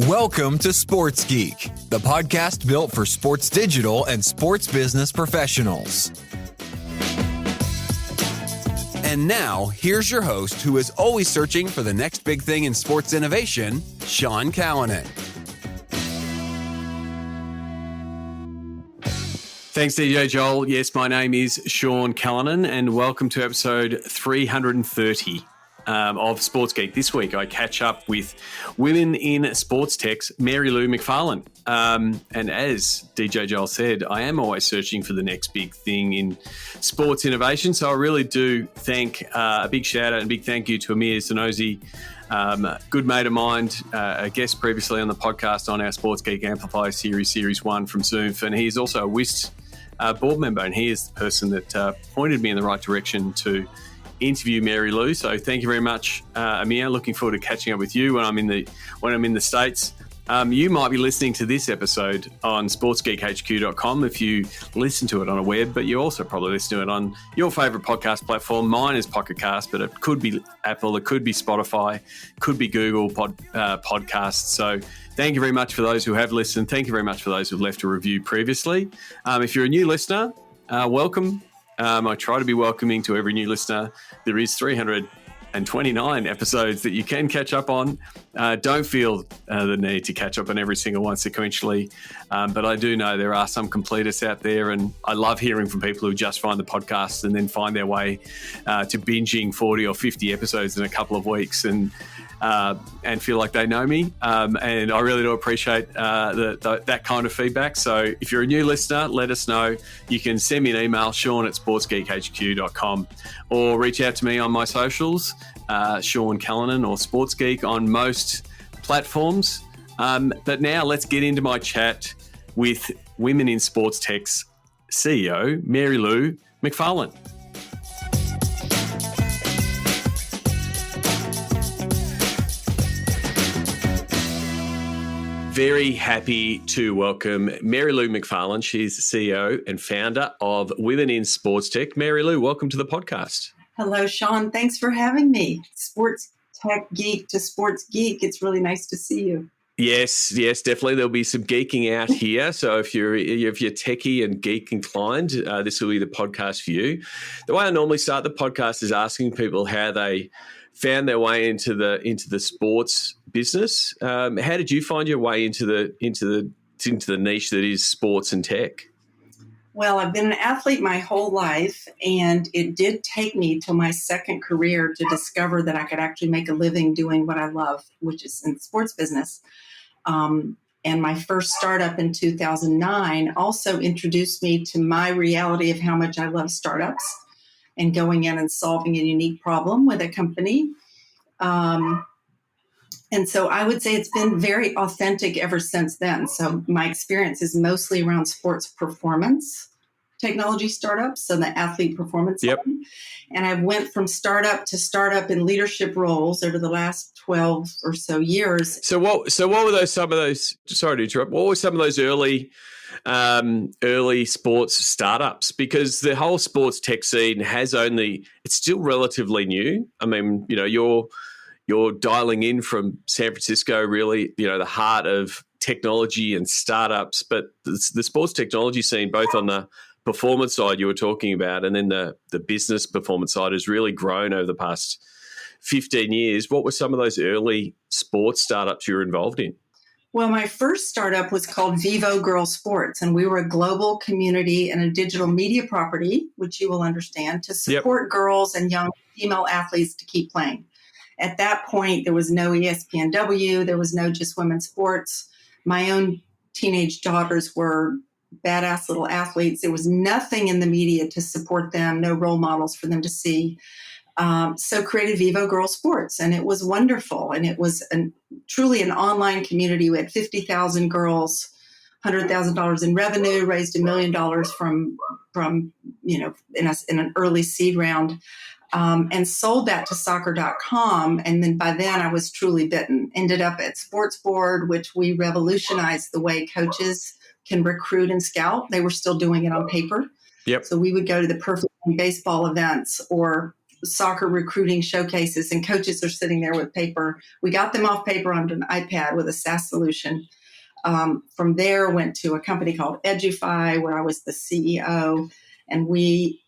Welcome to Sports Geek, the podcast built for sports digital and sports business professionals. And now, here's your host who is always searching for the next big thing in sports innovation, Sean Callanan. Thanks, DJ Joel. Yes, my name is Sean Callanan, and welcome to episode 330 of Sports Geek. This week, I catch up with women in sports tech's Marilou McFarlane. And as DJ Joel said, I am always searching for the next big thing in sports innovation. So I really do thank a big shout out and big thank you to Amir Zanozi, good mate of mine, a guest previously on the podcast on our Sports Geek Amplify Series 1 from Zoom. And he is also a WIST board member, and he is the person that pointed me in the right direction to interview Marilou. So thank you very much, Amir. Looking forward to catching up with you when I'm in the States. You might be listening to this episode on sportsgeekhq.com if you listen to it on a web, but you also probably listen to it on your favourite podcast platform. Mine is Pocket Cast, but it could be Apple, it could be Spotify, could be Google Podcasts. So thank you very much for those who have listened. Thank you very much for those who've left a review previously. If you're a new listener, welcome. I try to be welcoming to every new listener. There is 329 episodes that you can catch up on. Don't feel the need to catch up on every single one sequentially, but I do know there are some completists out there, and I love hearing from people who just find the podcast and then find their way to binging 40 or 50 episodes in a couple of weeks and feel like they know me. And I really do appreciate that kind of feedback. So if you're a new listener, let us know. You can send me an email, sean@sportsgeekhq.com, or reach out to me on my socials, Sean Callanan or Sports Geek on most platforms. But now let's get into my chat with Women in Sports Tech's CEO, Marilou McFarlane. Very happy to welcome Marilou McFarlane. She's the CEO and founder of Women in Sports Tech. Marilou, welcome to the podcast. Hello, Sean. Thanks for having me. Sports Tech Geek to Sports Geek. It's really nice to see you. Yes, definitely. There'll be some geeking out here. So if you're techie and geek inclined, this will be the podcast for you. The way I normally start the podcast is asking people how they found their way into the sports business. How did you find your way into the niche that is sports and tech? Well, I've been an athlete my whole life, and it did take me till my second career to discover that I could actually make a living doing what I love, which is in sports business. And my first startup in 2009 also introduced me to my reality of how much I love startups and going in and solving a unique problem with a company. And so I would say it's been very authentic ever since then. So my experience is mostly around sports performance technology startups, so the athlete performance. Yep. Line. And I went from startup to startup in leadership roles over the last 12 or so years. So what were some of those, sorry to interrupt, what were some of those early sports startups? Because the whole sports tech scene it's still relatively new. I mean, you're dialing in from San Francisco, really, the heart of technology and startups. But the sports technology scene, both on the performance side you were talking about and then the business performance side, has really grown over the past 15 years. What were some of those early sports startups you were involved in? Well, my first startup was called Vivo Girl Sports, and we were a global community and a digital media property, which you will understand, to support girls and young female athletes to keep playing. At that point, there was no ESPNW, there was no Just Women's Sports. My own teenage daughters were badass little athletes. There was nothing in the media to support them, no role models for them to see. So created Vivo Girl Sports, and it was wonderful. And it was truly an online community. We had 50,000 girls, $100,000 in revenue, raised $1 million from in an early seed round, and sold that to soccer.com. And then by then I was truly bitten. Ended up at Sports Board, which we revolutionized the way coaches can recruit and scout. They were still doing it on paper. Yep. So we would go to the Perfect Game baseball events or soccer recruiting showcases, and coaches are sitting there with paper. We got them off paper onto an iPad with a SaaS solution. From there, went to a company called Edufy, where I was the CEO, and we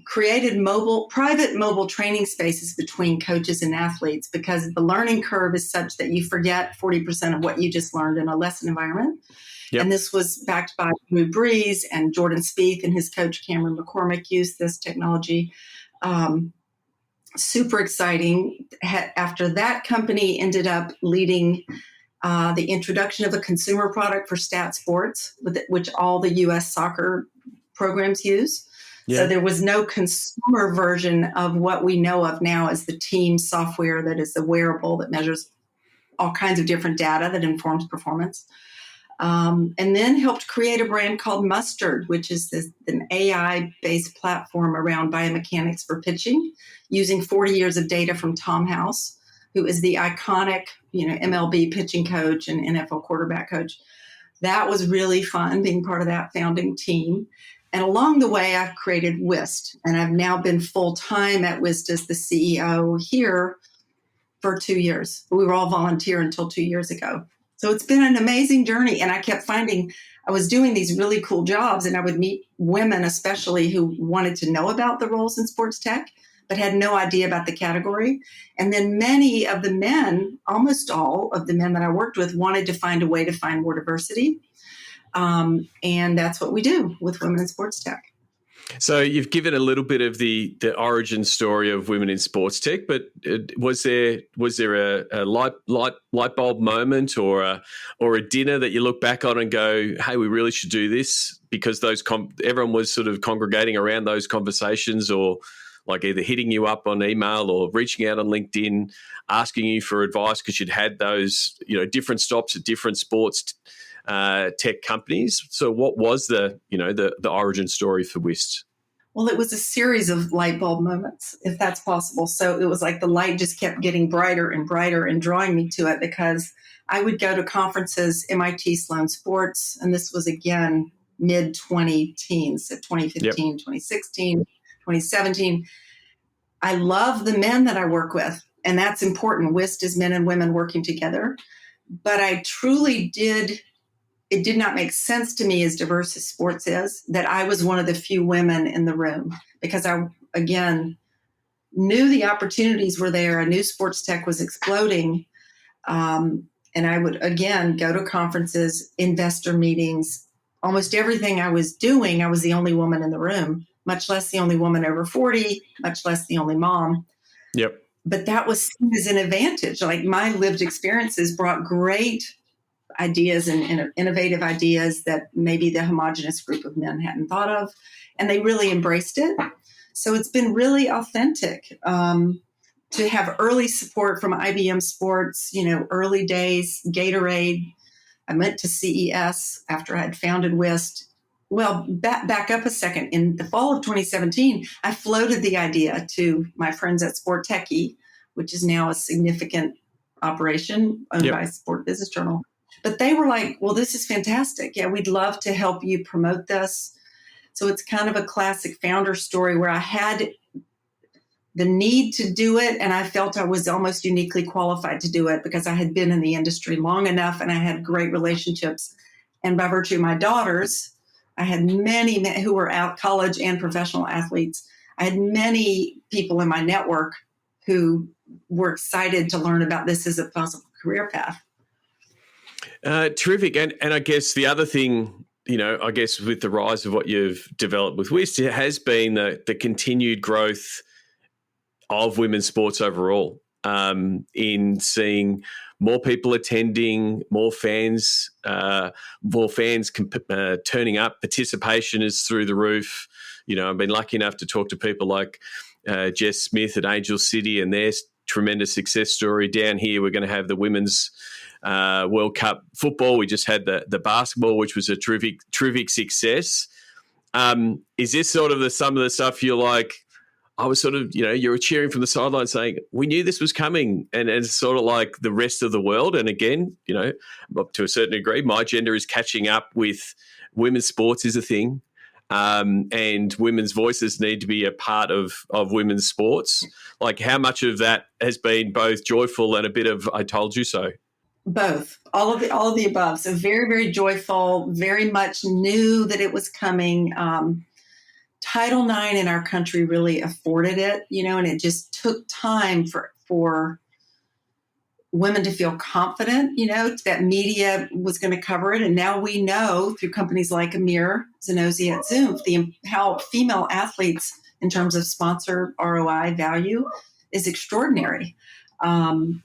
created private mobile training spaces between coaches and athletes, because the learning curve is such that you forget 40% of what you just learned in a lesson environment. Yep. And this was backed by Drew Brees, and Jordan Spieth and his coach Cameron McCormick used this technology. Super exciting. After that, company ended up leading the introduction of a consumer product for Stat Sports, which all the U.S. soccer programs use. Yeah. So there was no consumer version of what we know of now as the team software that is a wearable that measures all kinds of different data that informs performance. And then helped create a brand called Mustard, which is an AI-based platform around biomechanics for pitching, using 40 years of data from Tom House, who is the iconic, MLB pitching coach and NFL quarterback coach. That was really fun, being part of that founding team. And along the way, I've created WIST, and I've now been full-time at WIST as the CEO here for 2 years. We were all volunteer until 2 years ago. So it's been an amazing journey. And I kept finding I was doing these really cool jobs, and I would meet women, especially, who wanted to know about the roles in sports tech, but had no idea about the category. And then many of the men, almost all of the men that I worked with, wanted to find a way to find more diversity. And that's what we do with Women in Sports Tech. So you've given a little bit of the origin story of Women in Sports Tech, but was there a light bulb moment or a dinner that you look back on and go, hey, we really should do this, because everyone was sort of congregating around those conversations, or like either hitting you up on email or reaching out on LinkedIn, asking you for advice because you'd had those different stops at different sports tech companies. So what was the origin story for WIST? Well, it was a series of light bulb moments, if that's possible. So it was like the light just kept getting brighter and brighter and drawing me to it, because I would go to conferences, MIT Sloan Sports, and this was again mid-20-teens, so 2015, yep. 2016, 2017. I love the men that I work with, and that's important. WIST is men and women working together. But I truly it did not make sense to me, as diverse as sports is, that I was one of the few women in the room, because I, again, knew the opportunities were there. I knew sports tech was exploding. And I would, again, go to conferences, investor meetings, almost everything I was doing, I was the only woman in the room, much less the only woman over 40, much less the only mom. Yep. But that was seen as an advantage. Like, my lived experiences brought great ideas and innovative ideas that maybe the homogenous group of men hadn't thought of, and they really embraced it. So it's been really authentic to have early support from IBM Sports, early days, Gatorade. I went to CES after I had founded WIST. Well, back up a second. In the fall of 2017, I floated the idea to my friends at Sport Techie, which is now a significant operation owned by Sport Business Journal. But they were like, well, this is fantastic. Yeah, we'd love to help you promote this. So it's kind of a classic founder story where I had the need to do it, and I felt I was almost uniquely qualified to do it because I had been in the industry long enough and I had great relationships. And by virtue of my daughters, I had many who were out college and professional athletes. I had many people in my network who were excited to learn about this as a possible career path. Terrific. And I guess the other thing, I guess with the rise of what you've developed with WIST, it has been the continued growth of women's sports overall, in seeing more people attending, more fans turning up. Participation is through the roof. I've been lucky enough to talk to people like Jess Smith at Angel City and their tremendous success story. Down here, we're going to have the women's World Cup football. We just had the basketball, which was a terrific success. Is this sort of some of the stuff you're like, I was sort of, you were cheering from the sideline saying, we knew this was coming, and it's sort of like the rest of the world. And again, up to a certain degree, my gender is catching up with women's sports is a thing. and women's voices need to be a part of women's sports. Like, how much of that has been both joyful and a bit of "I told you so"? Both, all of the above. So very, very joyful, very much knew that it was coming. Title IX in our country really afforded it, and it just took time for women to feel confident, that media was going to cover it. And now we know through companies like Amir Zenozi at Zoom, how female athletes in terms of sponsor ROI value is extraordinary. The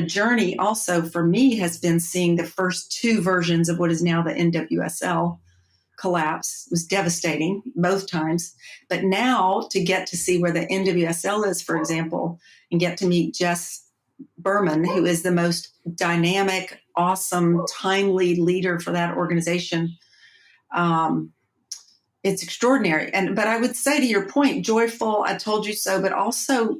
journey also for me has been seeing the first two versions of what is now the NWSL collapse. It was devastating both times. But now to get to see where the NWSL is, for example, and get to meet Jess Berman, who is the most dynamic, awesome, timely leader for that organization. It's extraordinary. But I would say, to your point, joyful, I told you so, but also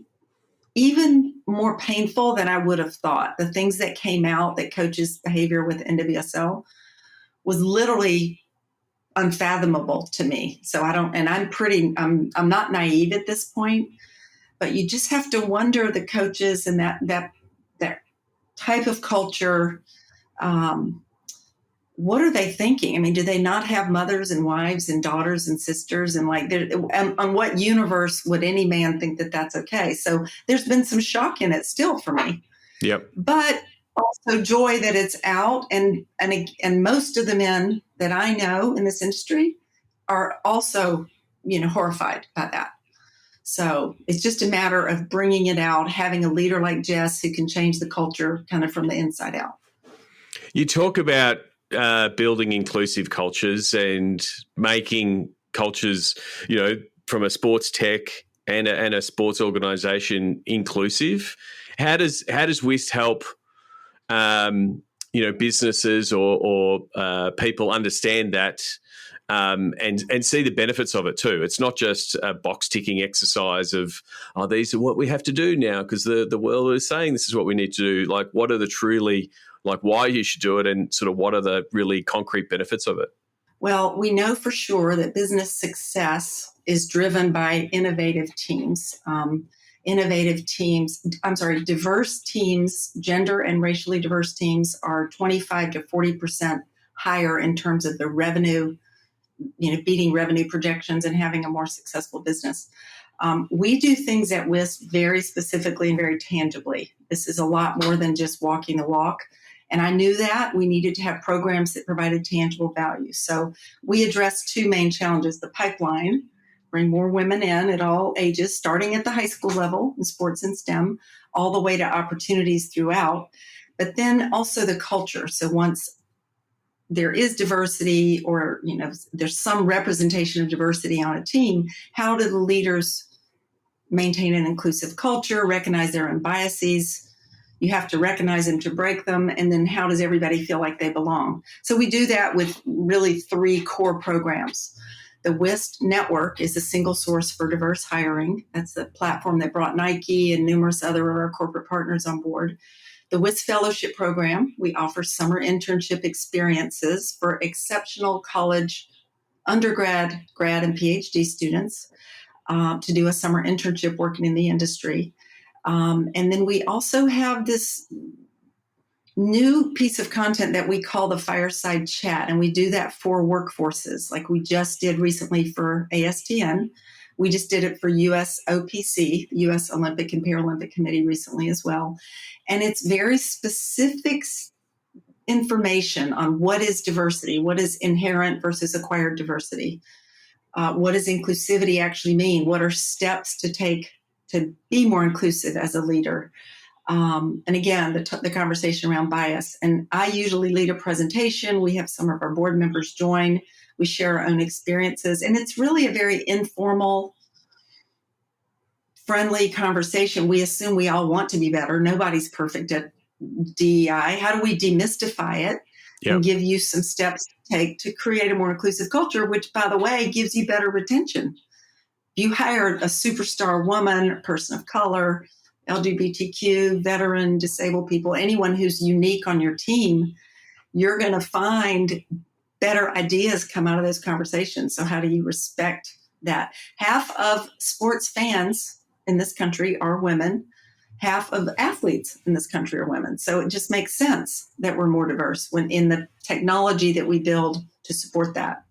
even more painful than I would have thought. The things that came out, that coaches' behavior with NWSL was literally unfathomable to me. So I'm not naive at this point, but you just have to wonder, the coaches and that type of culture, what are they thinking? I mean, do they not have mothers and wives and daughters and sisters? And on what universe would any man think that that's okay? So there's been some shock in it still for me. Yep. But also joy that it's out. And most of the men that I know in this industry are also, horrified by that. So it's just a matter of bringing it out, having a leader like Jess who can change the culture kind of from the inside out. You talk about building inclusive cultures and making cultures, from a sports tech and a sports organization inclusive. How does WIST help, businesses or people understand that and see the benefits of it too? It's not just a box ticking exercise of, these are what we have to do now because the world is saying this is what we need to do. Like, what are the truly, like, why you should do it, and sort of what are the really concrete benefits of it? Well, we know for sure that business success is driven by innovative teams. Diverse teams, gender and racially diverse teams are 25 to 40% higher in terms of the revenue, beating revenue projections and having a more successful business. We do things at WISP very specifically and very tangibly. This is a lot more than just walking the walk. And I knew that we needed to have programs that provided tangible value. So we addressed two main challenges: the pipeline, bring more women in at all ages, starting at the high school level in sports and STEM, all the way to opportunities throughout. But then also the culture. So once there is diversity, or there's some representation of diversity on a team, how do the leaders maintain an inclusive culture, recognize their own biases? You have to recognize them to break them. And then how does everybody feel like they belong? So we do that with really three core programs. The WIST Network is a single source for diverse hiring. That's the platform that brought Nike and numerous other of our corporate partners on board. The WIST Fellowship Program, we offer summer internship experiences for exceptional college, undergrad, grad, and PhD students to do a summer internship working in the industry. And then we also have this new piece of content that we call the Fireside Chat, and we do that for workforces, like we just did recently for ASTN. We just did it for USOPC, the U.S. Olympic and Paralympic Committee, recently as well. And it's very specific information on what is diversity, what is inherent versus acquired diversity, what does inclusivity actually mean, what are steps to take to be more inclusive as a leader. And again, the conversation around bias. And I usually lead a presentation. We have some of our board members join. We share our own experiences. And it's really a very informal, friendly conversation. We assume we all want to be better. Nobody's perfect at DEI. How do we demystify it and give you some steps to take to create a more inclusive culture, which, by the way, gives you better retention? You hired a superstar woman, person of color, LGBTQ, veteran, disabled people, anyone who's unique on your team, you're going to find better ideas come out of those conversations. So how do you respect that? Half of sports fans in this country are women. Half of athletes in this country are women. So it just makes sense that we're more diverse when in the technology that we build to support that.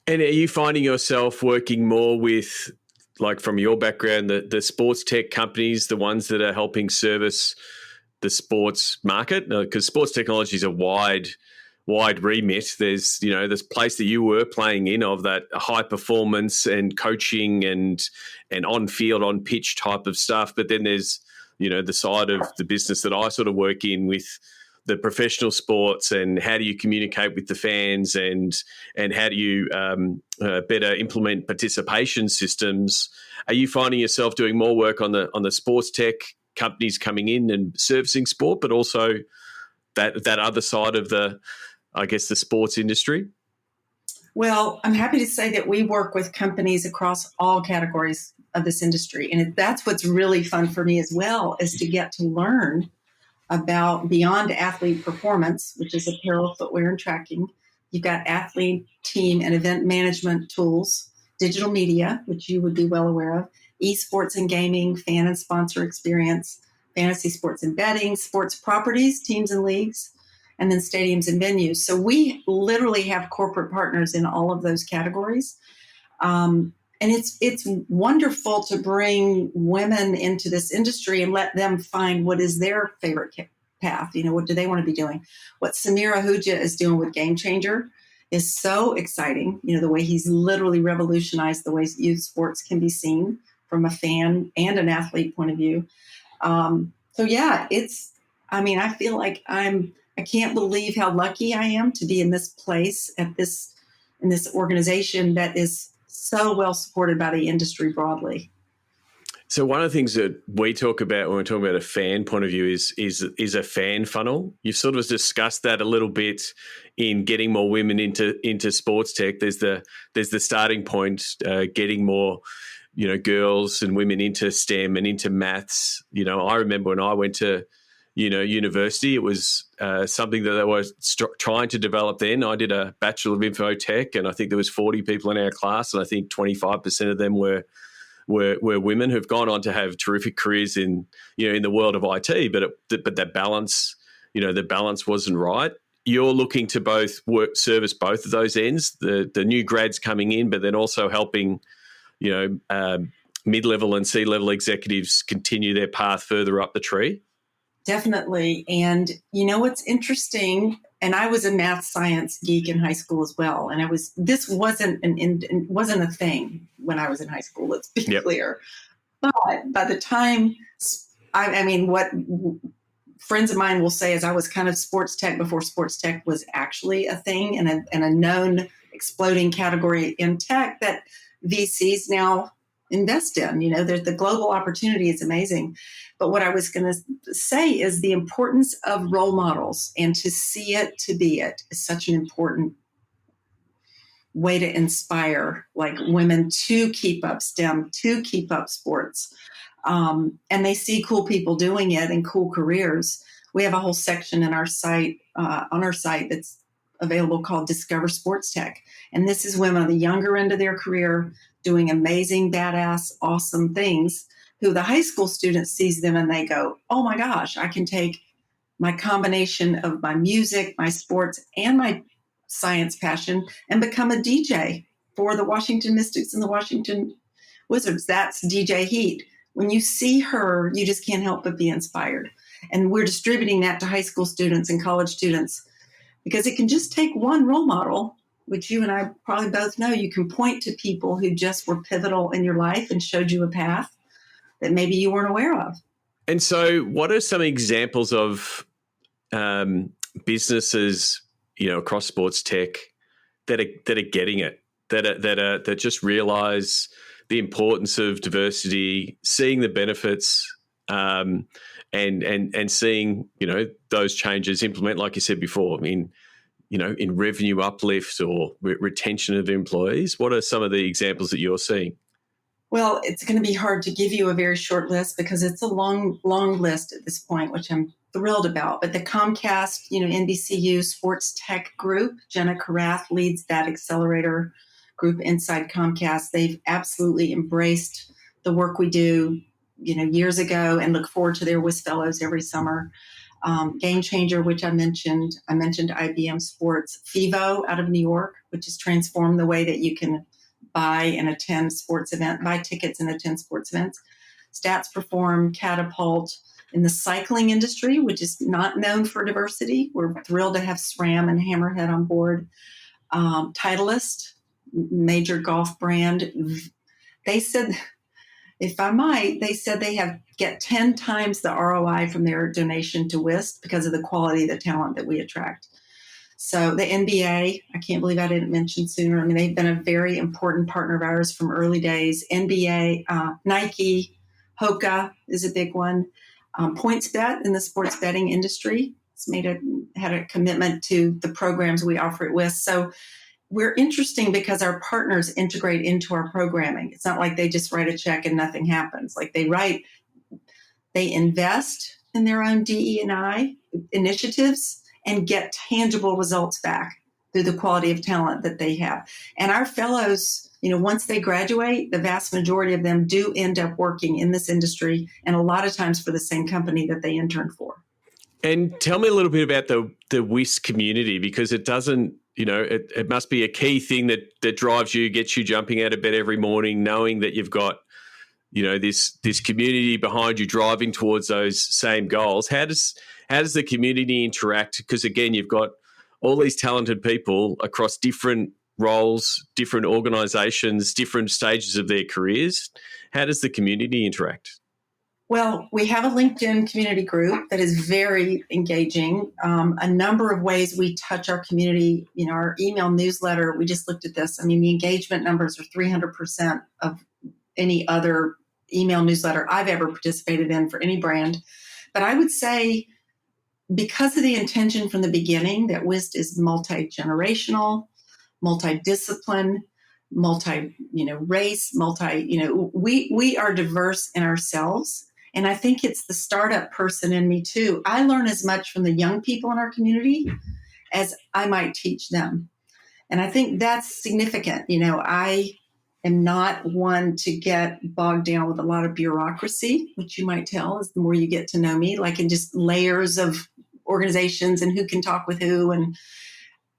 And are you finding yourself working more with, like from your background, the sports tech companies, the ones that are helping service the sports market? Because sports technology is a wide remit. There's, this place that you were playing in of that high performance and coaching and on field, on pitch type of stuff. But then there's, the side of the business that I sort of work in with the professional sports and how do you communicate with the fans and how do you better implement participation systems. Are you finding yourself doing more work on the sports tech companies coming in and servicing sport, but also that other side of the sports industry? Well, I'm happy to say that we work with companies across all categories of this industry. And that's what's really fun for me as well, is to get to learn about beyond athlete performance, which is apparel, footwear, and tracking. You've got athlete, team, and event management tools, digital media, which you would be well aware of, esports and gaming, fan and sponsor experience, fantasy sports and betting, sports properties, teams and leagues, and then stadiums and venues. So we literally have corporate partners in all of those categories. And it's wonderful to bring women into this industry and let them find what is their favorite path. What do they want to be doing? What Samir Ahuja is doing with Game Changer is so exciting. The way he's literally revolutionized the way youth sports can be seen from a fan and an athlete point of view. So yeah, I feel like I can't believe how lucky I am to be in this place in this organization that is so well supported by the industry broadly. So one of the things that we talk about when we're talking about a fan point of view is a fan funnel. You've sort of discussed that a little bit in getting more women into sports tech. There's the starting point, getting more girls and women into STEM and into maths. I remember when I went to university, it was something that they were trying to develop then. I did a Bachelor of Info Tech, and I think there was 40 people in our class, and I think 25% of them were women who've gone on to have terrific careers in the world of IT. But that balance, the balance wasn't right. You're looking to service both of those ends, the new grads coming in, but then also helping mid-level and C-level executives continue their path further up the tree. Definitely. And what's interesting, and I was a math science geek in high school as well. And this wasn't a thing when I was in high school, let's be clear. But by the time, what friends of mine will say is I was kind of sports tech before sports tech was actually a thing and a known exploding category in tech that VCs now invest in. There's the global opportunity is amazing. But what I was going to say is the importance of role models, and to see it, to be it, is such an important way to inspire women to keep up STEM, to keep up sports. And they see cool people doing it and cool careers. We have a whole section in our site, on our site that's available called Discover Sports Tech. And this is women on the younger end of their career doing amazing, badass, awesome things, who the high school student sees them and they go, oh my gosh, I can take my combination of my music, my sports, and my science passion and become a DJ for the Washington Mystics and the Washington Wizards. That's DJ Heat. When you see her, you just can't help but be inspired. And we're distributing that to high school students and college students because it can just take one role model, which you and I probably both know. You can point to people who just were pivotal in your life and showed you a path that maybe you weren't aware of. And so what are some examples of businesses, across sports tech that are getting it, that just realize the importance of diversity, seeing the benefits, and seeing, those changes implement, like you said before, in revenue uplift or retention of employees? What are some of the examples that you're seeing? Well, it's going to be hard to give you a very short list because it's a long list at this point, which I'm thrilled about. But the Comcast, NBCU Sports Tech Group, Jenna Karath leads that accelerator group inside Comcast. They've absolutely embraced the work we do, years ago, and look forward to their WIS Fellows every summer. Game Changer, which I mentioned IBM Sports, FIVO out of New York, which has transformed the way that you can buy tickets and attend sports events. Stats Perform, Catapult. In the cycling industry, which is not known for diversity, we're thrilled to have SRAM and Hammerhead on board. Titleist, major golf brand. They said, if I might, they get 10 times the ROI from their donation to WIST because of the quality of the talent that we attract. So the NBA, I can't believe I didn't mention sooner. I mean, they've been a very important partner of ours from early days. NBA, Nike, Hoka is a big one. PointsBet in the sports betting industry had a commitment to the programs we offer at WIST. So we're interesting because our partners integrate into our programming. It's not like they just write a check and nothing happens. Like they invest in their own DE&I initiatives and get tangible results back through the quality of talent that they have. And our fellows, once they graduate, the vast majority of them do end up working in this industry, and a lot of times for the same company that they interned for. And tell me a little bit about the WIS community, because it doesn't, it must be a key thing that drives you, gets you jumping out of bed every morning, knowing that you've got, this community behind you driving towards those same goals. How does the community interact? Because again, you've got all these talented people across different roles, different organizations, different stages of their careers. How does the community interact? Well, we have a LinkedIn community group that is very engaging. A number of ways we touch our community. Our email newsletter, we just looked at this. I mean, the engagement numbers are 300% of any other email newsletter I've ever participated in for any brand. But I would say, because of the intention from the beginning that WIST is multi-generational, multi-discipline, race, we are diverse in ourselves. And I think it's the startup person in me too. I learn as much from the young people in our community as I might teach them. And I think that's significant. I am not one to get bogged down with a lot of bureaucracy, which you might tell is the more you get to know me, like in just layers of organizations and who can talk with who. And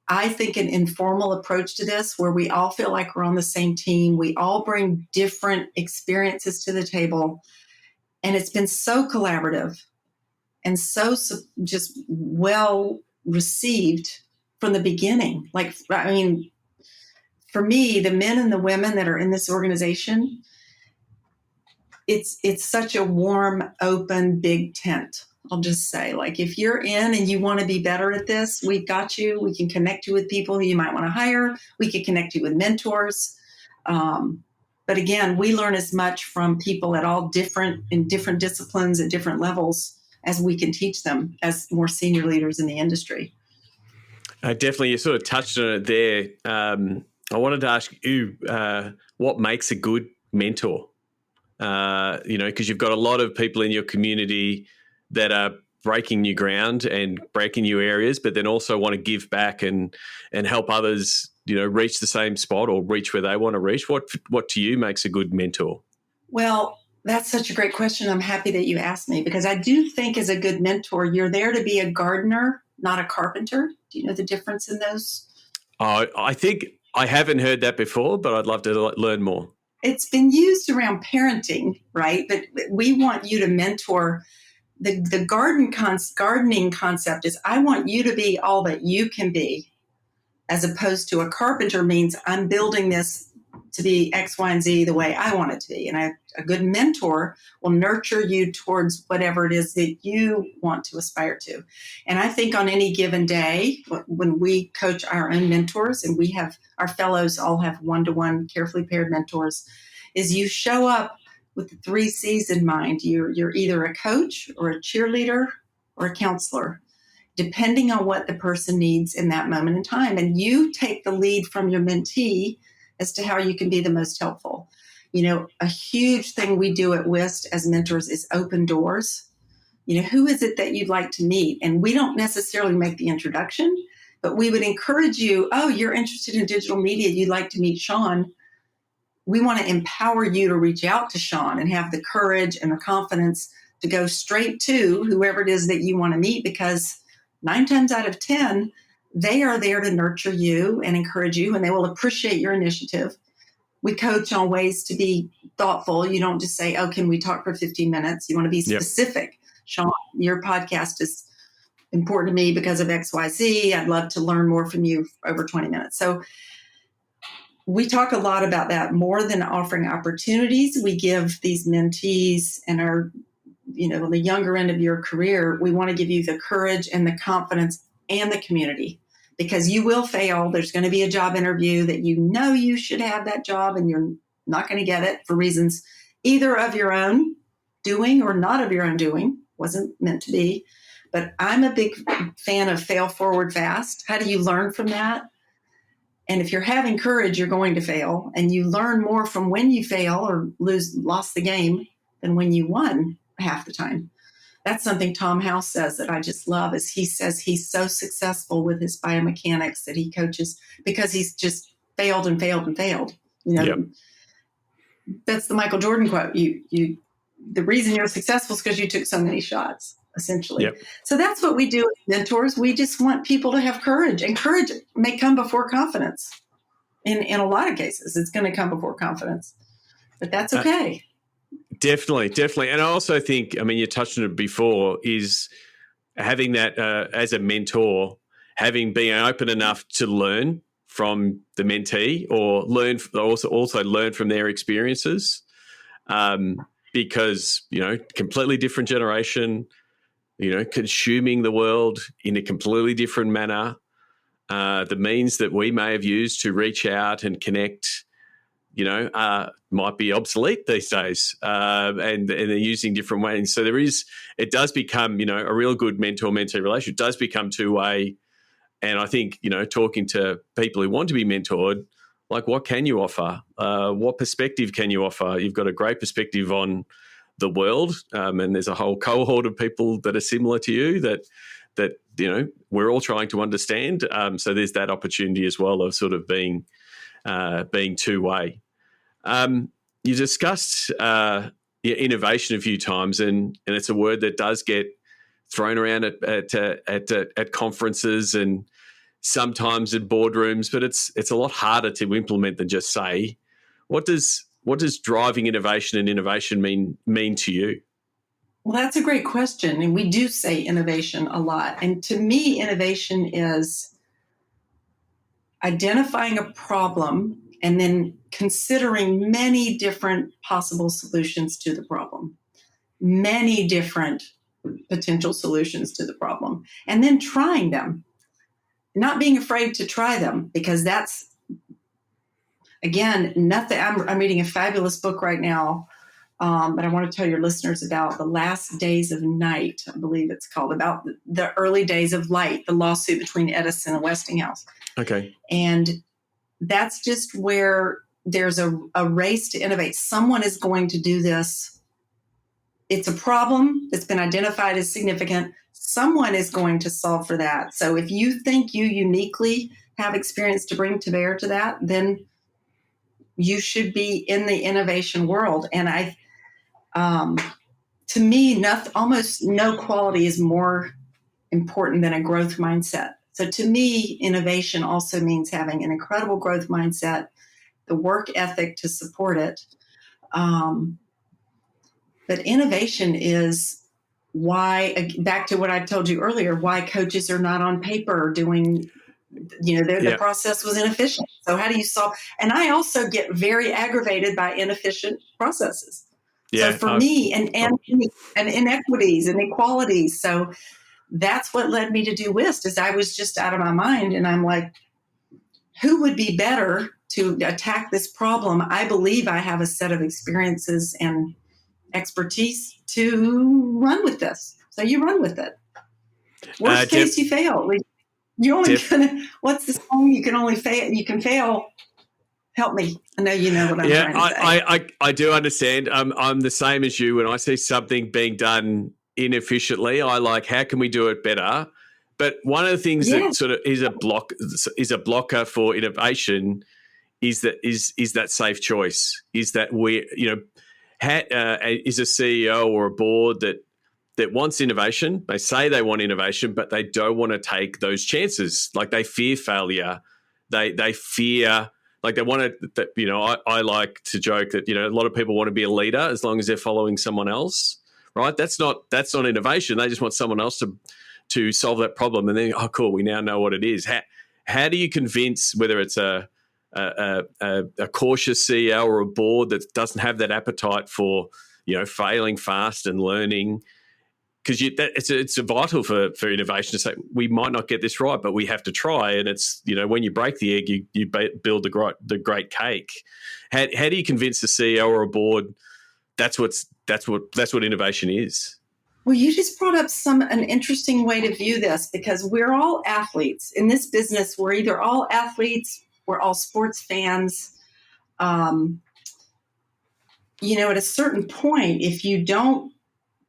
I think an informal approach to this, where we all feel like we're on the same team, we all bring different experiences to the table, and it's been so collaborative and so just well received from the beginning. For me, the men and the women that are in this organization, it's such a warm, open, big tent. I'll just say, if you're in and you want to be better at this, we've got you. We can connect you with people who you might want to hire. We can connect you with mentors. But again, we learn as much from people in different disciplines at different levels as we can teach them as more senior leaders in the industry. Definitely, you sort of touched on it there. I wanted to ask you, what makes a good mentor? Because you've got a lot of people in your community that are breaking new ground and breaking new areas, but then also want to give back and help others, reach the same spot or reach where they want to reach. What to you makes a good mentor? Well, that's such a great question. I'm happy that you asked me, because I do think as a good mentor, you're there to be a gardener, not a carpenter. Do you know the difference in those? I think I haven't heard that before, but I'd love to learn more. It's been used around parenting, right? But we want you to mentor. The gardening concept is, I want you to be all that you can be, as opposed to a carpenter means I'm building this to be X, Y, and Z the way I want it to be. And a good mentor will nurture you towards whatever it is that you want to aspire to. And I think on any given day, when we coach our own mentors, and we have our fellows all have one-to-one carefully paired mentors, is you show up with the 3 C's in mind. You're either a coach or a cheerleader or a counselor, depending on what the person needs in that moment in time. And you take the lead from your mentee as to how you can be the most helpful. A huge thing we do at WIST as mentors is open doors. who is it that you'd like to meet? And we don't necessarily make the introduction, but we would encourage you, oh, you're interested in digital media, you'd like to meet Sean. We want to empower you to reach out to Sean and have the courage and the confidence to go straight to whoever it is that you want to meet, because 9 times out of 10, they are there to nurture you and encourage you, and they will appreciate your initiative. We coach on ways to be thoughtful. You don't just say, oh, can we talk for 15 minutes? You want to be specific. Yep. Sean, your podcast is important to me because of XYZ. I'd love to learn more from you over 20 minutes. So we talk a lot about that. More than offering opportunities, we give these mentees and our, the younger end of your career, we want to give you the courage and the confidence and the community, because you will fail. There's going to be a job interview that you should have that job and you're not going to get it for reasons either of your own doing or not of your own doing. Wasn't meant to be. But I'm a big fan of fail forward fast. How do you learn from that? And if you're having courage, you're going to fail. And you learn more from when you fail or lost the game than when you won half the time. That's something Tom House says that I just love, is he says he's so successful with his biomechanics that he coaches because he's just failed and failed and failed. Yep. That's the Michael Jordan quote. The reason you're successful is because you took so many shots, essentially. Yep. So that's what we do as mentors. We just want people to have courage, and courage may come before confidence. In a lot of cases, it's going to come before confidence, but that's okay. Definitely. And I also think, you touched on it before, is having that as a mentor, being open enough to learn from the mentee or also learn from their experiences. Because, completely different generation, consuming the world in a completely different manner. The means that we may have used to reach out and connect, might be obsolete these days, and they're using different ways. So it does become, a real good mentor-mentee relationship does become two-way. And I think, talking to people who want to be mentored, like, what can you offer? What perspective can you offer? You've got a great perspective on the world, and there's a whole cohort of people that are similar to you that we're all trying to understand. So there's that opportunity as well of sort of being two-way. You discussed innovation a few times, and it's a word that does get thrown around at conferences and sometimes in boardrooms, but it's a lot harder to implement than just say. What does driving innovation and innovation mean to you? Well, that's a great question. And we do say innovation a lot. And to me, innovation is identifying a problem and then considering many different possible solutions to the problem, many different potential solutions to the problem, and then trying them. Not being afraid to try them, because that's, again, nothing. I'm reading a fabulous book right now that I want to tell your listeners about, The Last Days of Night, I believe it's called, about the early days of light, the lawsuit between Edison and Westinghouse. Okay. And that's just where there's a race to innovate. Someone is going to do this. It's a problem that's been identified as significant. Someone is going to solve for that. So if you think you uniquely have experience to bring to bear to that, then you should be in the innovation world. And to me, almost no quality is more important than a growth mindset. So to me, innovation also means having an incredible growth mindset, the work ethic to support it. But innovation is why, back to what I told you earlier, why coaches are not on paper doing, the process was inefficient. So how do you solve? And I also get very aggravated by inefficient processes. Yeah, so for me, and inequities and inequalities. So that's what led me to do WIST, is I was just out of my mind. And I'm like, who would be better to attack this problem? I believe I have a set of experiences and expertise to run with this. So you run with it. Worst case, you fail. You only what's the song? You can only fail. You can fail. Help me. I know you know what I'm trying to say. I do understand. I'm the same as you. When I see something being done inefficiently. I like, how can we do it better? But one of the things that sort of is a blocker for innovation is that safe choice. Is that is a CEO or a board that wants innovation. They say they want innovation, but they don't want to take those chances. Like, they fear failure. They fear, like, they want to. I like to joke that a lot of people want to be a leader as long as they're following someone else. Right? That's not innovation. They just want someone else to solve that problem, and then, oh, cool, we now know what it is. How do you convince, whether it's a cautious CEO or a board that doesn't have that appetite for failing fast and learning? Because it's vital for innovation to say, we might not get this right, but we have to try. And it's when you break the egg, you build the great cake. How do you convince the CEO or a board that's what innovation is? Well, you just brought up an interesting way to view this, because we're all athletes in this business. We're either all athletes, we're all sports fans. At a certain point, if you don't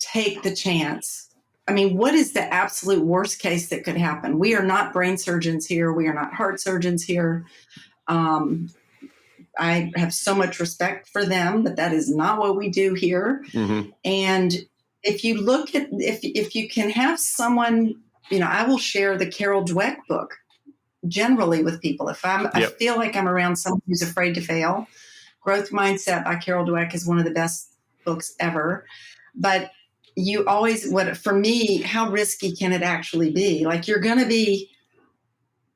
take the chance, what is the absolute worst case that could happen? We are not brain surgeons here. We are not heart surgeons here. I have so much respect for them, but that is not what we do here. Mm-hmm. And if you look at, if you can have someone, I will share the Carol Dweck book generally with people. If I feel like I'm around someone who's afraid to fail, Growth Mindset by Carol Dweck is one of the best books ever. But you always, for me, how risky can it actually be? Like, you're going to be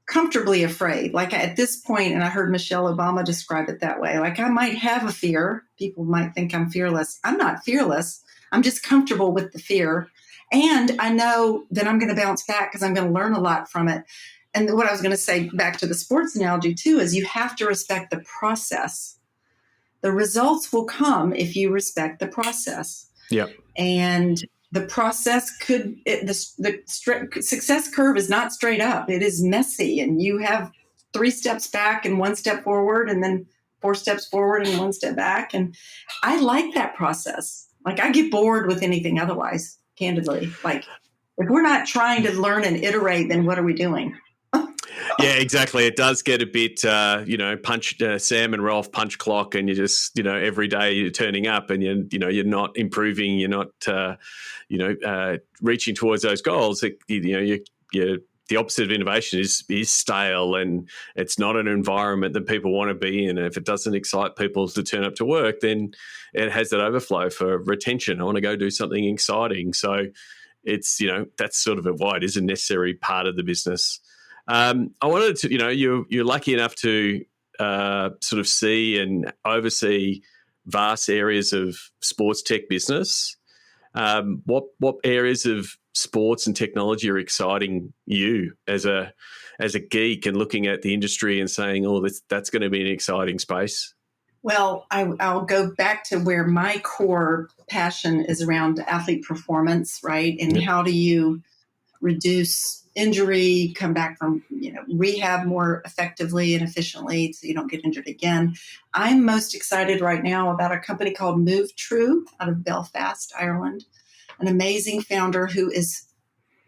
comfortably afraid. Like, at this point, and I heard Michelle Obama describe it that way, like, I might have a fear. People might think I'm fearless. I'm not fearless. I'm just comfortable with the fear. And I know that I'm going to bounce back because I'm going to learn a lot from it. And what I was going to say, back to the sports analogy too, is you have to respect the process. The results will come if you respect the process. Yeah. And the process the success curve is not straight up. It is messy, and you have 3 steps back and 1 step forward, and then 4 steps forward and 1 step back. And I like that process. Like, I get bored with anything otherwise, candidly. Like, if we're not trying to learn and iterate, then what are we doing? Yeah, exactly. It does get a bit, Sam and Ralph punch clock, and you just, every day you're turning up, and you're not improving, you're not, reaching towards those goals. The opposite of innovation is stale, and it's not an environment that people want to be in. And if it doesn't excite people to turn up to work, then it has that overflow for retention. I want to go do something exciting. So it's, that's sort of why it is a necessary part of the business. I wanted to, you're lucky enough to sort of see and oversee vast areas of sports tech business. What areas of sports and technology are exciting you as a geek, and looking at the industry and saying, oh, that's going to be an exciting space? Well, I'll go back to where my core passion is around athlete performance, right? And how do you reduce injury, come back from rehab more effectively and efficiently so you don't get injured again. I'm most excited right now about a company called Move True out of Belfast, Ireland, an amazing founder who is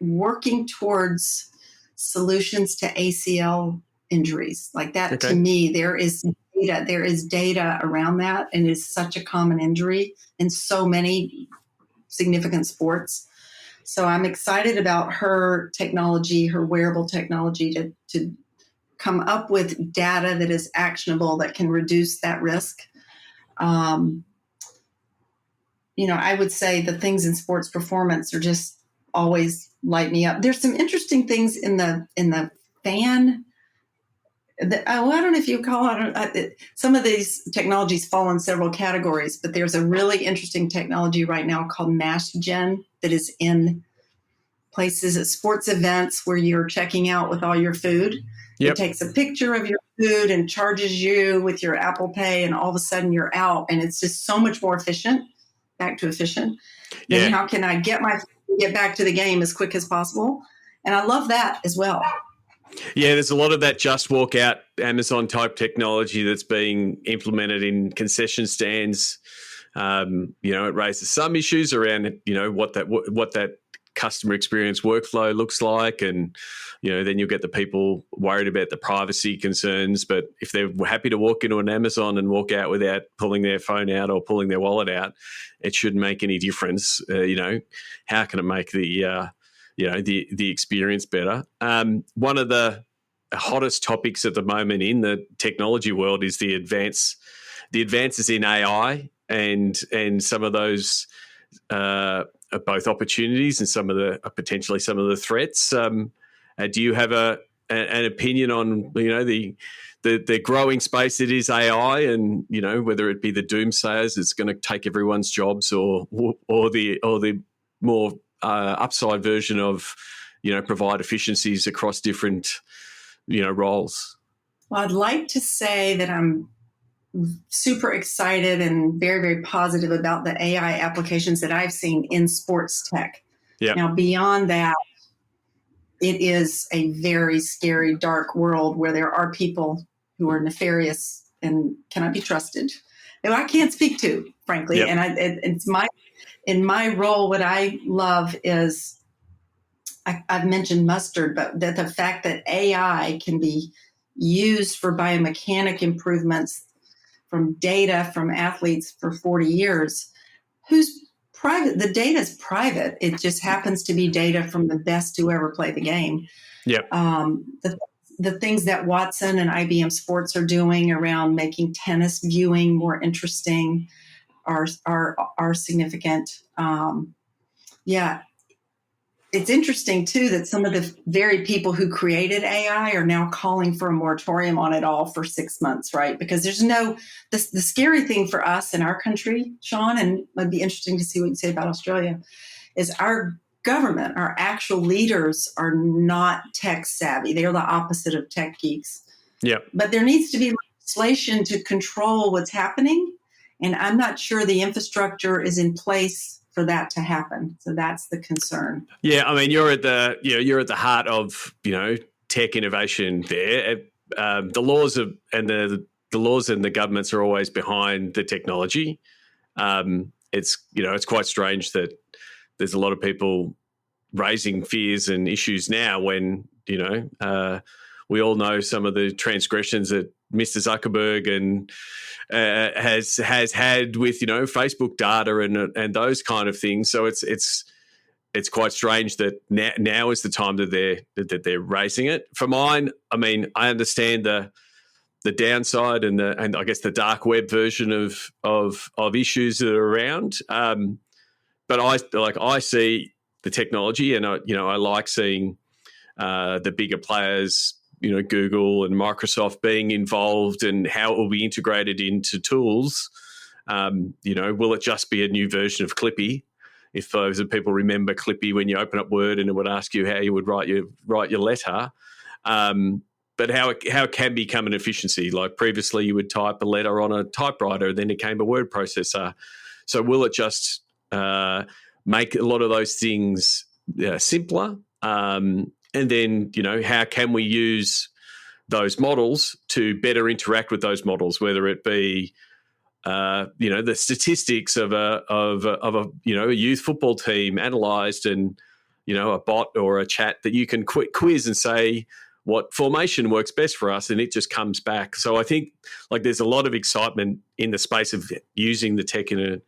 working towards solutions to ACL injuries. Like that, to me, there is data around that, and it's such a common injury in so many significant sports. So I'm excited about her technology, her wearable technology, to come up with data that is actionable, that can reduce that risk. I would say the things in sports performance are just always light me up. There's some interesting things in the fan. I don't know if you call it. Some of these technologies fall in several categories, but there's a really interesting technology right now called MashGen that is in places at sports events where you're checking out with all your food. Yep. It takes a picture of your food and charges you with your Apple Pay, and all of a sudden you're out, and it's just so much more efficient. Back to efficient. Yeah. And how can I get back to the game as quick as possible? And I love that as well. Yeah, there's a lot of that just walk out Amazon type technology that's being implemented in concession stands It raises some issues around, what that customer experience workflow looks like, and then you'll get the people worried about the privacy concerns. But if they're happy to walk into an Amazon and walk out without pulling their phone out or pulling their wallet out, it shouldn't make any difference. How can it make the experience better? One of the hottest topics at the moment in the technology world is the advances in AI, and some of those both opportunities and potentially some of the threats. Do you have an opinion on the growing space that is AI, and whether it be the doomsayers it's going to take everyone's jobs, or the more upside version of provide efficiencies across different roles? Well, I'd like to say that I'm super excited and very, very positive about the AI applications that I've seen in sports tech. Yeah. Now, beyond that, it is a very scary, dark world where there are people who are nefarious and cannot be trusted, who I can't speak to, frankly. Yep. And in my role, what I love is, I've mentioned mustard, but the fact that AI can be used for biomechanic improvements from data from athletes for 40 years, who's private. The data is private. It just happens to be data from the best who ever play the game. Yep. The things that Watson and IBM Sports are doing around making tennis viewing more interesting are significant. It's interesting, too, that some of the very people who created AI are now calling for a moratorium on it all for 6 months, right? Because there's the scary thing for us in our country, Sean, and it'd be interesting to see what you say about Australia, is our government, our actual leaders are not tech savvy. They are the opposite of tech geeks. Yeah. But there needs to be legislation to control what's happening. And I'm not sure the infrastructure is in place for that to happen. So that's the concern. Yeah, I mean, you're at the heart of tech innovation there. The laws and the governments are always behind the technology. It's quite strange that there's a lot of people raising fears and issues now when we all know some of the transgressions that Mr. Zuckerberg and has had with Facebook data and those kind of things. So it's quite strange that now is the time that they're raising it. For mine, I mean, I understand the downside and I guess the dark web version of issues that are around. But I see the technology, and I like seeing the bigger players, Google and Microsoft being involved, and how it will be integrated into tools. Will it just be a new version of Clippy? If those people remember Clippy, when you open up Word and it would ask you how you would write your letter, but how it can become an efficiency. Like previously, you would type a letter on a typewriter, then it came a word processor. So will it just make a lot of those things simpler? And then, how can we use those models to better interact with those models, whether it be, the statistics of a youth football team analysed, and, a bot or a chat that you can quiz and say what formation works best for us, and it just comes back. So I think there's a lot of excitement in the space of using the tech in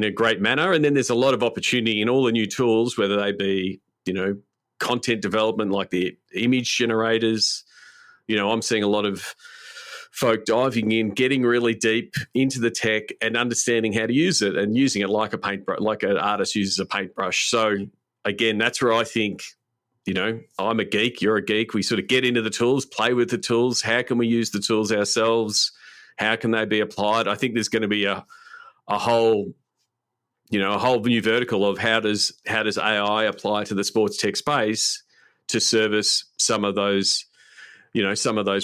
a great manner, and then there's a lot of opportunity in all the new tools, whether they be, content development like the image generators. I'm seeing a lot of folk diving in, getting really deep into the tech and understanding how to use it, and using it like a paintbrush, like an artist uses a paintbrush. So again, that's where I think, I'm a geek, you're a geek. We sort of get into the tools, play with the tools. How can we use the tools ourselves? How can they be applied? I think there's going to be a whole new vertical of how does AI apply to the sports tech space to service some of those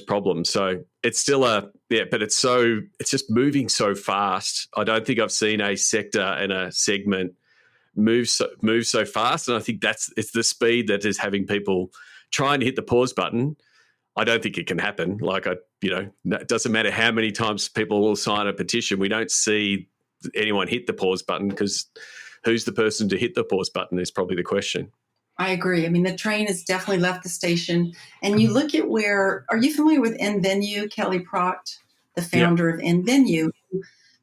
problems. So it's still but it's just moving so fast. I don't think I've seen a sector and a segment move so fast. And I think it's the speed that is having people trying to hit the pause button. I don't think it can happen. It doesn't matter how many times people will sign a petition. We don't see anyone hit the pause button, because who's the person to hit the pause button is probably the question. I agree. I mean, the train has definitely left the station. And you look at are you familiar with InVenue, Kelly Proct, the founder of InVenue?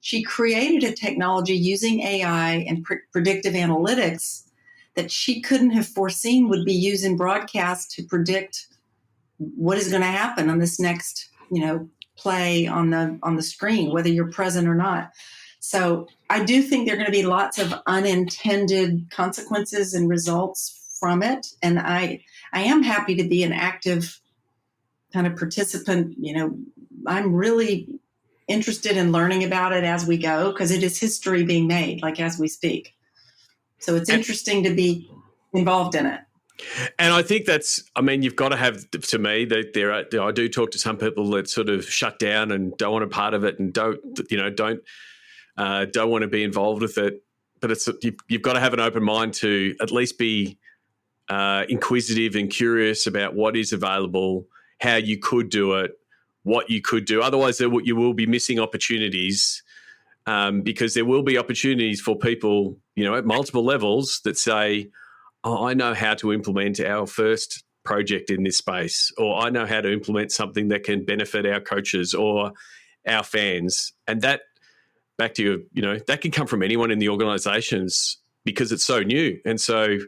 She created a technology using AI and predictive analytics that she couldn't have foreseen would be used in broadcast to predict what is going to happen on this next, play on the screen, whether you're present or not. So I do think there are going to be lots of unintended consequences and results from it. And I am happy to be an active kind of participant. I'm really interested in learning about it as we go, because it is history being made, like as we speak. So it's interesting to be involved in it. And I think you've got to have, to me, that I do talk to some people that sort of shut down and don't want a part of it and don't want to be involved with it. But you've got to have an open mind to at least be inquisitive and curious about what is available, how you could do it, what you could do. Otherwise, you will be missing opportunities, because there will be opportunities for people, at multiple levels that say, oh, I know how to implement our first project in this space, or I know how to implement something that can benefit our coaches or our fans. And that, back to that can come from anyone in the organizations, because it's so new. And so,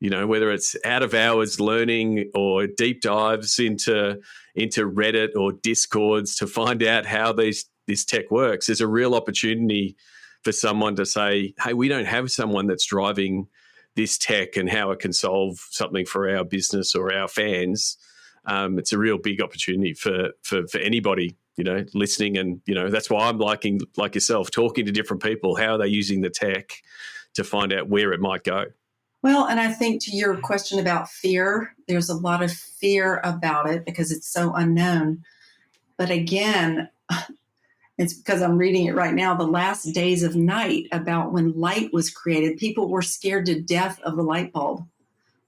whether it's out of hours learning or deep dives into Reddit or Discords to find out how this tech works, there's a real opportunity for someone to say, hey, we don't have someone that's driving this tech and how it can solve something for our business or our fans. It's a real big opportunity for anybody, listening. And, that's why I'm like yourself, talking to different people. How are they using the tech to find out where it might go? Well, and I think to your question about fear, there's a lot of fear about it because it's so unknown. But again, it's because I'm reading it right now, the last days of night, about when light was created. People were scared to death of the light bulb.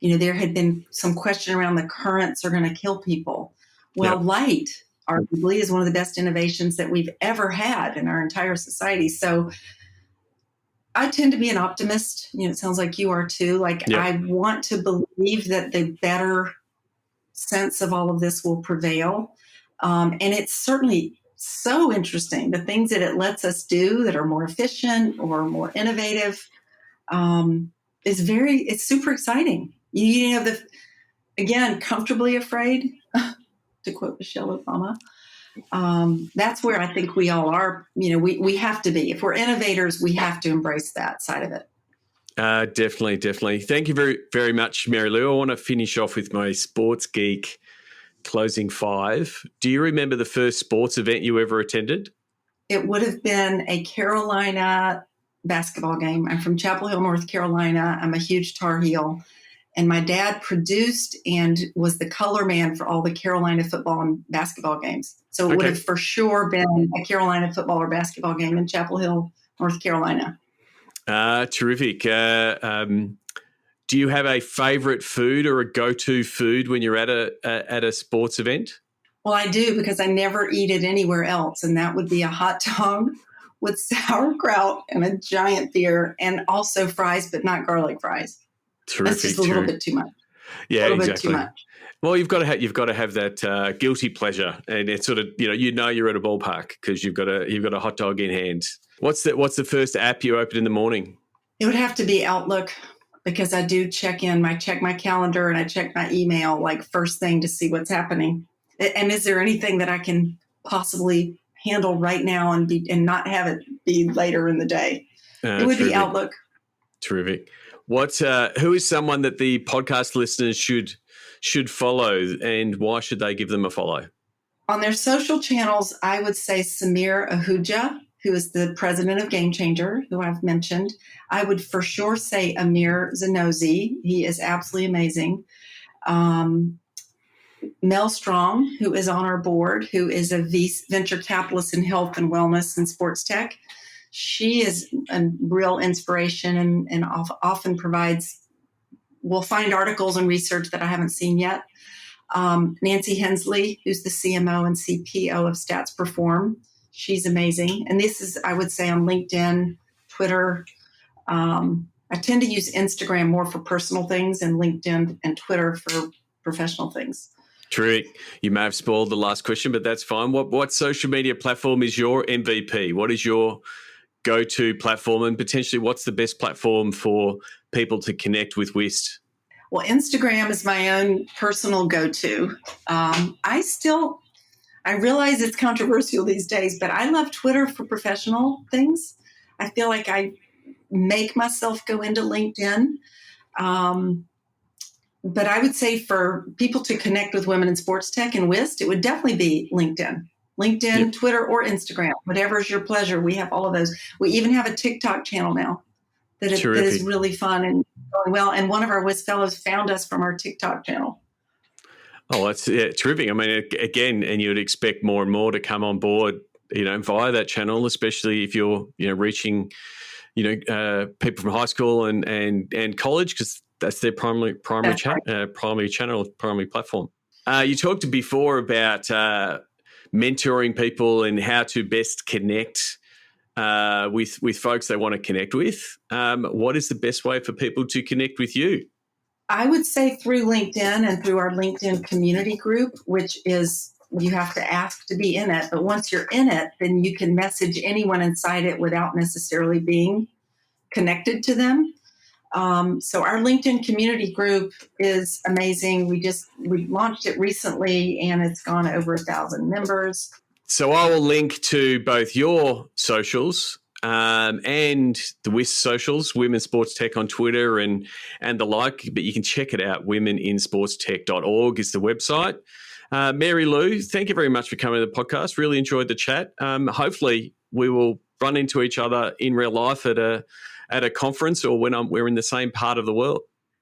There had been some question around the currents are going to kill people. Well, light arguably is one of the best innovations that we've ever had in our entire society. So I tend to be an optimist. It sounds like you are too. I want to believe that the better sense of all of this will prevail. And it's certainly so interesting. The things that it lets us do that are more efficient or more innovative it's super exciting. Again, comfortably afraid, to quote Michelle Obama. That's where I think we all are. We have to be. If we're innovators, we have to embrace that side of it. Definitely. Thank you very, very much, Marilou. I want to finish off with my Sports Geek closing 5. Do you remember the first sports event you ever attended? It would have been a Carolina basketball game. I'm from Chapel Hill, North Carolina. I'm a huge Tar Heel. And my dad produced and was the color man for all the Carolina football and basketball games. So it would have for sure been a Carolina football or basketball game in Chapel Hill, North Carolina. Terrific. Do you have a favorite food or a go-to food when you're at a sports event? Well, I do, because I never eat it anywhere else. And that would be a hot dog with sauerkraut and a giant beer, and also fries, but not garlic fries. Terrific. That's just a little bit too much. Yeah, exactly. Bit too much. Well, you've got to have that guilty pleasure, and it's sort of you're at a ballpark because you've got a hot dog in hand. What's the first app you open in the morning? It would have to be Outlook, because I do check my calendar and I check my email like first thing to see what's happening. And is there anything that I can possibly handle right now and not have it be later in the day? It would be Outlook. Terrific. Who is someone that the podcast listeners should follow, and why should they give them a follow? On their social channels, I would say Samir Ahuja, who is the president of Game Changer, who I've mentioned. I would for sure say Amir Zanozi. He is absolutely amazing. Mel Strong, who is on our board, who is a venture capitalist in health and wellness and sports tech. She is a real inspiration and often will find articles and research that I haven't seen yet. Nancy Hensley, who's the CMO and CPO of Stats Perform. She's amazing. And this is, I would say, on LinkedIn, Twitter. I tend to use Instagram more for personal things and LinkedIn and Twitter for professional things. Terrific. You may have spoiled the last question, but that's fine. What social media platform is your MVP? What is your go-to platform, and potentially what's the best platform for people to connect with Whist? Well, Instagram is my own personal go-to. I realize it's controversial these days, but I love Twitter for professional things. I feel like I make myself go into LinkedIn. But I would say for people to connect with women in sports tech and Whist, it would definitely be LinkedIn. Yep. Twitter, or Instagram, whatever is your pleasure. We have all of those. We even have a TikTok channel now that is really fun and going well. And one of our Whist fellows found us from our TikTok channel. Oh, that's terrific. I mean, again, and you would expect more and more to come on board, via that channel, especially if you're, reaching, people from high school and college, because that's their primary channel, primary platform. You talked before about mentoring people and how to best connect with folks they want to connect with. What is the best way for people to connect with you? I would say through LinkedIn and through our LinkedIn community group, which is, you have to ask to be in it. But once you're in it, then you can message anyone inside it without necessarily being connected to them. So our LinkedIn community group is amazing. We launched it recently, and it's gone over 1,000 members. So I will link to both your socials and the Whist socials, Women Sports Tech on Twitter and the like, but you can check it out. womeninsportstech.org is the website. Marilou, thank you very much for coming to the podcast. Really enjoyed the chat. Hopefully we will run into each other in real life at a conference or when we're in the same part of the world.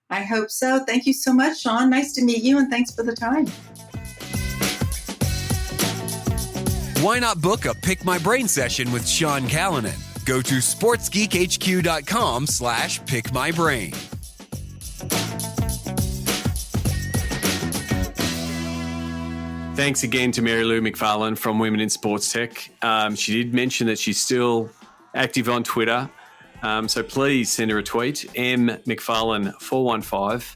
I hope so. Thank you so much, Sean. Nice to meet you, and thanks for the time. Why not book a Pick My Brain session with Sean Callanan? Go to sportsgeekhq.com/pickmybrain. Thanks again to Marilou McFarlane from Women in Sports Tech. She did mention that she's still active on Twitter. So please send her a tweet, McFarlane415.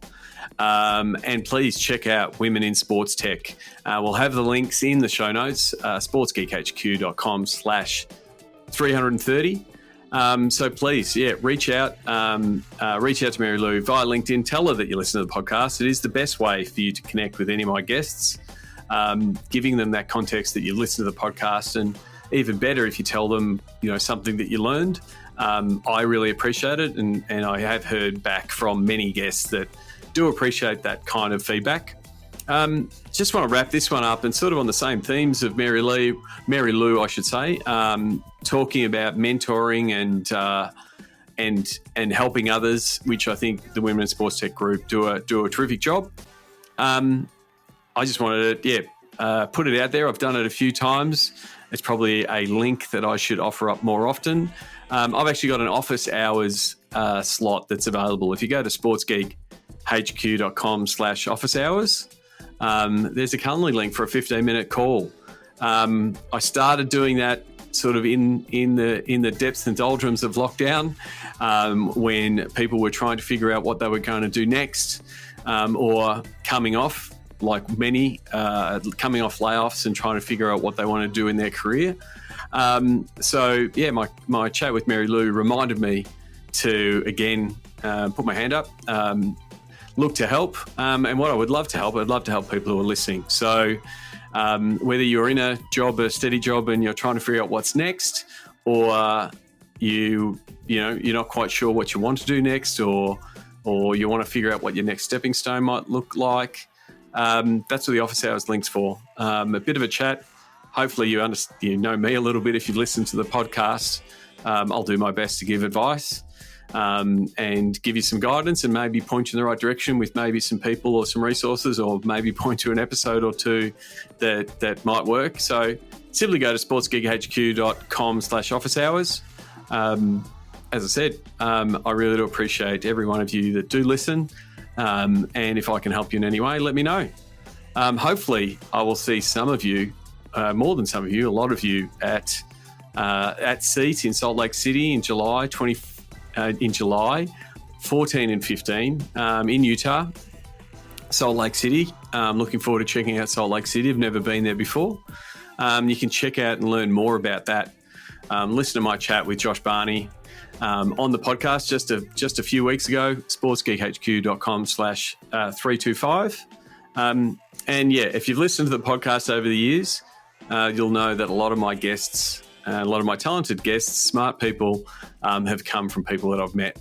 And please check out Women in Sports Tech. We'll have the links in the show notes, sportsgeekhq.com/330. So please, reach out to Marilou via LinkedIn. Tell her that you listen to the podcast. It is the best way for you to connect with any of my guests, giving them that context that you listen to the podcast, and even better if you tell them, something that you learned. I really appreciate it, and I have heard back from many guests that do appreciate that kind of feedback. Just want to wrap this one up and sort of on the same themes of Marilou, I should say, talking about mentoring and helping others, which I think the Women in Sports Tech group do a terrific job. I just wanted to put it out there. I've done it a few times. It's probably a link that I should offer up more often. I've actually got an office hours slot that's available. If you go to sportsgeekhq.com/office hours, there's a Calendly link for a 15-minute call. I started doing that sort of in the depths and doldrums of lockdown, when people were trying to figure out what they were going to do next, or coming off, like many, coming off layoffs and trying to figure out what they want to do in their career. My chat with Marilou reminded me to, again, put my hand up, look to help. And what I would love to help, I'd love to help people who are listening. So whether you're in a steady job, and you're trying to figure out what's next, or you're not quite sure what you want to do next, or you want to figure out what your next stepping stone might look like, that's what the office hours link's for. A bit of a chat. Hopefully you know me a little bit if you've listened to the podcast. I'll do my best to give advice and give you some guidance, and maybe point you in the right direction with maybe some people or some resources, or maybe point to an episode or two that might work. So simply go to sportsgeekhq.com/office hours. As I said, I really do appreciate every one of you that do listen. And if I can help you in any way, let me know. Hopefully I will see some of you, more than some of you, a lot of you at at Seat in Salt Lake City in July 14 and 15 in Utah, Salt Lake City. Looking forward to checking out Salt Lake City. I've never been there before. You can check out and learn more about that. Listen to my chat with Josh Barney on the podcast just a few weeks ago, sportsgeekhq.com/325. And yeah, if you've listened to the podcast over the years, you'll know that a lot of my guests, a lot of my talented guests, smart people, have come from people that I've met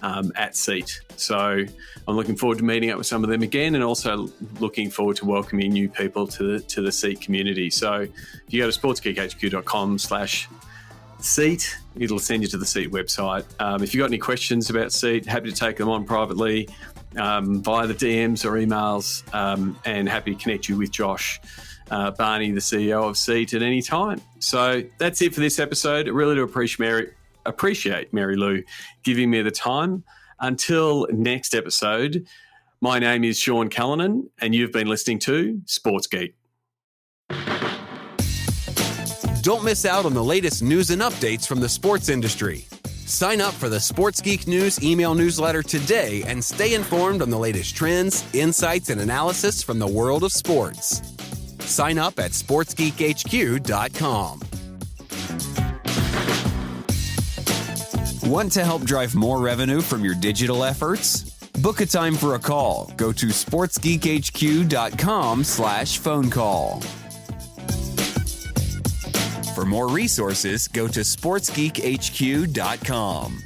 at Seat. So I'm looking forward to meeting up with some of them again, and also looking forward to welcoming new people to the Seat community. So if you go to sportsgeekhq.com/Seat, it'll send you to the Seat website. If you've got any questions about Seat, happy to take them on privately via the DMs or emails, and happy to connect you with Josh Barney, the CEO of Seat, at any time. So that's it for this episode. I really do appreciate Marilou giving me the time. Until next episode, my name is Sean Callanan, and you've been listening to Sports Geek. Don't miss out on the latest news and updates from the sports industry. Sign up for the Sports Geek News email newsletter today and stay informed on the latest trends, insights, and analysis from the world of sports. Sign up at sportsgeekhq.com. Want to help drive more revenue from your digital efforts? Book a time for a call. Go to sportsgeekhq.com/phone call. For more resources, go to sportsgeekhq.com.